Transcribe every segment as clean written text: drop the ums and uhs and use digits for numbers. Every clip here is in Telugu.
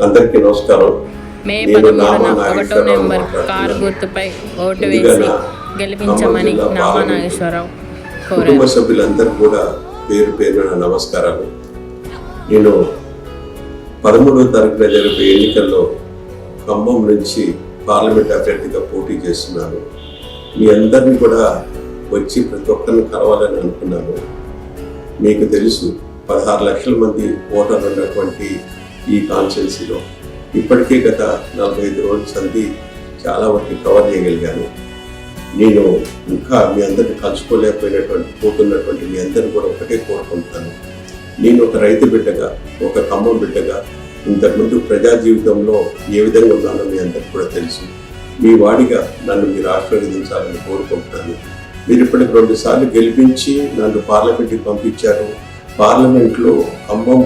అందరికీ నమస్కారం. మే 13న 1వ నెంబర్ కారు గుర్తుపై ఓటు వేసి గెలిపించమని నామా నాగేశ్వరరావు కుటుంబ కోరారు. సభ్యులందరూ కూడా పేరు పేరున నమస్కారాలు. నేను 13వ తారీఖున జరిపే ఎన్నికల్లో ఖమ్మం నుంచి పార్లమెంట్ అభ్యర్థిగా పోటీ చేస్తున్నాను. మీ అందరినీ కూడా వచ్చి ప్రతి ఒక్కరిని కలవాలని అనుకున్నాను. మీకు తెలుసు 16 లక్షల మంది ఓటర్లు ఉన్నటువంటి ఈ కాన్స్టిట్యున్సీలో ఇప్పటికే గత 45 రోజుల సంధి చాలా వరకు కవర్ చేయగలిగాను. నేను ఇంకా మీ అందరిని పోతున్నటువంటి మీ అందరిని కూడా ఒకటే కోరుకుంటున్నాను. నేను ఒక రైతు బిడ్డగా, ఒక ఖమ్మం బిడ్డగా ఇంతకుముందు ప్రజా జీవితంలో ఏ విధంగా ఉన్నానో మీ అందరికీ కూడా తెలుసు. మీ వాడిగా నన్ను మీరు ఆశీర్వదించాలని కోరుకుంటున్నాను. మీరు ఇప్పటికి 2 సార్లు గెలిపించి నన్ను పార్లమెంట్కి పంపించారు. పార్లమెంట్లో ఖమ్మం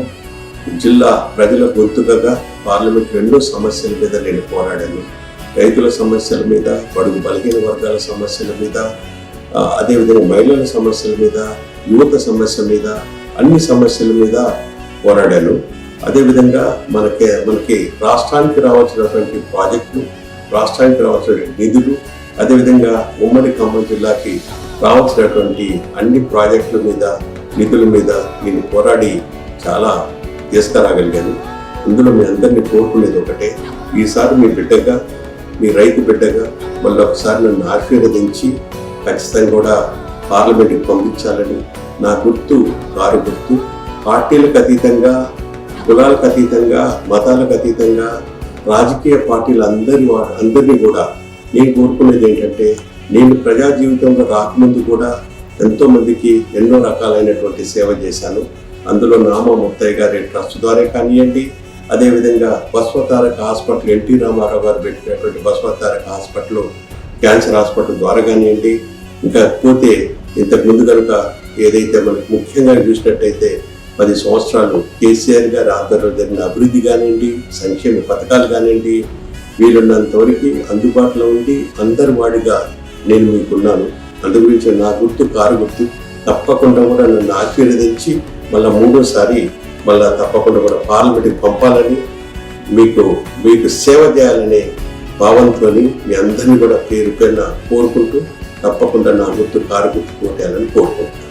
జిల్లా ప్రజల గొంతుకగా పార్లమెంట్ ఎన్నో సమస్యల మీద నేను పోరాడాను. రైతుల సమస్యల మీద, బడుగు బలహీన వర్గాల సమస్యల మీద, అదేవిధంగా మహిళల సమస్యల మీద, యువత సమస్య మీద, అన్ని సమస్యల మీద పోరాడాను. అదేవిధంగా మనకి రాష్ట్రానికి రావాల్సినటువంటి ప్రాజెక్టులు, రాష్ట్రానికి రావాల్సిన నిధులు, అదేవిధంగా ఉమ్మడి ఖమ్మం జిల్లాకి రావాల్సినటువంటి అన్ని ప్రాజెక్టుల మీద, నిధుల మీద నేను పోరాడి చాలా తీసుకురాగలిగాను. ఇందులో మీ అందరినీ కోరుకునేది ఒకటే, ఈసారి మీ బిడ్డగా, మీ రైతు బిడ్డగా మళ్ళీ ఒకసారి నన్ను ఆశీర్వదించి ఖచ్చితంగా కూడా పార్లమెంట్కి పంపించాలని. నా గుర్తు కారు గుర్తు. పార్టీలకు అతీతంగా, కులాలకు అతీతంగా, మతాలకు అతీతంగా రాజకీయ పార్టీలు అందరినీ కూడా నేను కోరుకునేది ఏంటంటే, నేను ప్రజా జీవితంలో రాకముందు కూడా ఎంతో మందికి ఎన్నో రకాలైనటువంటి సేవ చేశాను. అందులో నామా ముత్తయ్య గారి ట్రస్ట్ ద్వారా కానివ్వండి, అదేవిధంగా బసవతారక హాస్పిటల్, ఎన్టీ రామారావు గారు పెట్టినటువంటి బసవతారక హాస్పిటల్, క్యాన్సర్ హాస్పిటల్ ద్వారా కానివ్వండి, ఇంకా పోతే ఇంతకు ముందు కనుక ఏదైతే మనకు ముఖ్యంగా చూసినట్టయితే 10 సంవత్సరాలు కేసీఆర్ గారి ఆధ్వర్యంలో జరిగిన అభివృద్ధి కానివ్వండి, సంక్షేమ పథకాలు కానివ్వండి, వీలున్నంత వరకు అందుబాటులో ఉండి అందరి వాడిగా నేను మీకున్నాను. అందు గురించి నా గుర్తు కారు గుర్తు. తప్పకుండా కూడా నన్ను ఆశీర్వదించి మళ్ళీ 3వసారి తప్పకుండా కూడా పార్లమెంట్కి పంపాలని, మీకు సేవ చేయాలనే భావంతో మీ అందరినీ కూడా పేరు పేరున కోరుకుంటూ తప్పకుండా నా గుర్తు కారు గుర్తు కోటేయాలని కోరుకుంటున్నాను.